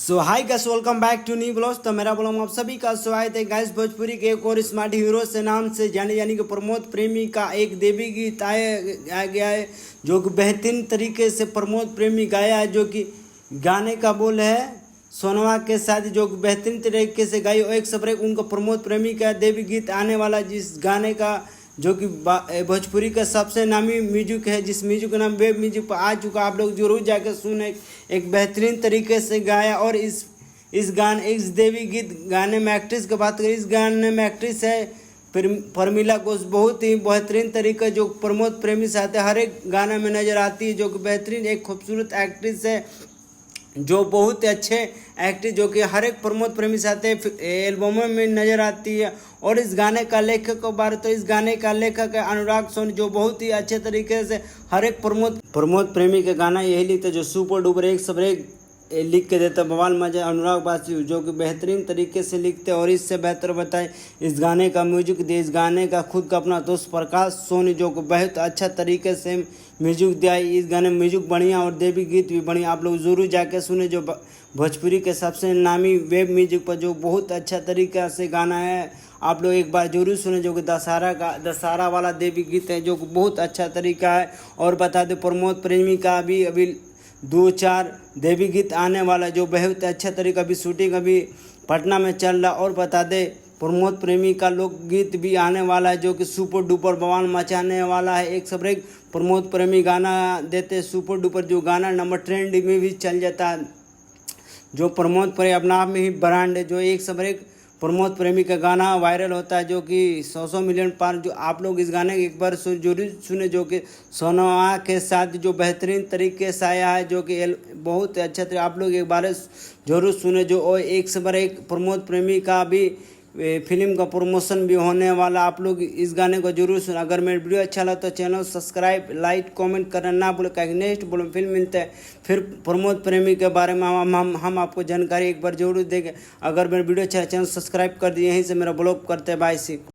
So hi guys, welcome back to new blogs. तो मेरा blog आप सभी का स्वागत है गाइस। भोजपुरी के एक और स्मार्ट हीरो से नाम से जाने यानी कि प्रमोद प्रेमी का एक देवी गीत आया गया है, जो कि बेहतरीन तरीके से प्रमोद प्रेमी गाया है। जो कि गाने का बोल है सोनवा के साथ, जो कि बेहतरीन तरीके से गाई। और एक सब्रेक उनका प्रमोद प्रेमी का देवी गीत आने वाला, जिस गाने का जो कि भोजपुरी का सबसे नामी म्यूजिक है, जिस म्यूजिक का नाम वेब म्यूजिक पर आ चुका। आप लोग जरूर जाकर सुने, एक बेहतरीन तरीके से गाया। और इस देवी गीत गाने में एक्ट्रेस की बात करें, इस गाने में एक्ट्रेस है परमिला घोष। बहुत ही बेहतरीन तरीके जो प्रमोद प्रेमी से आते हर एक गाना में नज़र आती है, जो कि बेहतरीन एक खूबसूरत एक्ट्रेस है, जो बहुत अच्छे एक्टर जो कि हर एक प्रमोद प्रेमी साथे एल्बमों में नज़र आती है। और इस गाने का लेखक को बात तो इस गाने का लेखक है अनुराग सोनी, जो बहुत ही अच्छे तरीके से हर एक प्रमोद प्रेमी का गाना यही लिखते, जो सुपर डुपर एक सब एक लिख के देता बवाल मजा। अनुराग बासी जो कि बेहतरीन तरीके से लिखते, और इससे बेहतर बताए इस गाने का म्यूजिक दे, इस गाने का खुद का अपना दोस्त प्रकाश सोनी, जो कि बहुत अच्छा तरीके से म्यूजिक दिया। इस गाने में म्यूजिक बढ़िया और देवी गीत भी बढ़िया। आप लोग ज़रूर जाके सुने, जो भोजपुरी के सबसे नामी वेब म्यूजिक पर जो बहुत अच्छा तरीका से गाना है। आप लोग एक बार जरूर सुने, जो कि दशहरा वाला देवी गीत है, जो कि बहुत अच्छा तरीका है। और बता दें प्रमोद प्रेमी का अभी 2-4 देवी गीत आने वाला, जो बहुत अच्छा तरीका अभी शूटिंग अभी पटना में चल रहा। और बता दे प्रमोद प्रेमी का लोकगीत भी आने वाला है, जो कि सुपर डुपर बवाल मचाने वाला है। एक सब एक प्रमोद प्रेमी गाना देते सुपर डुपर, जो गाना नंबर ट्रेंड में भी चल जाता है। जो प्रमोद प्रेमी अपना आप में ही ब्रांड है, जो एक सब एक प्रमोद प्रेमी का गाना वायरल होता है, जो कि 100 मिलियन पार। जो आप लोग इस गाने एक बार जरूर सुने, जो कि सोनवा के साथ जो बेहतरीन तरीके से आया है, जो कि बहुत अच्छा तरीके आप लोग एक बार जरूर सुने। जो एक से बार एक प्रमोद प्रेमी का भी फिल्म का प्रमोशन भी होने वाला। आप लोग इस गाने को जरूर सुन। अगर मेरा वीडियो अच्छा लगा तो चैनल सब्सक्राइब लाइक कमेंट करना ना भूलें, क्या नेक्स्ट बोलो फिल्म मिलते हैं फिर प्रमोद प्रेमी के बारे में हम आपको जानकारी एक बार जरूर देंगे। अगर मेरा वीडियो अच्छा चैनल सब्सक्राइब कर दिए, यहीं से मेरा ब्लॉग करते हैं। बाय सी।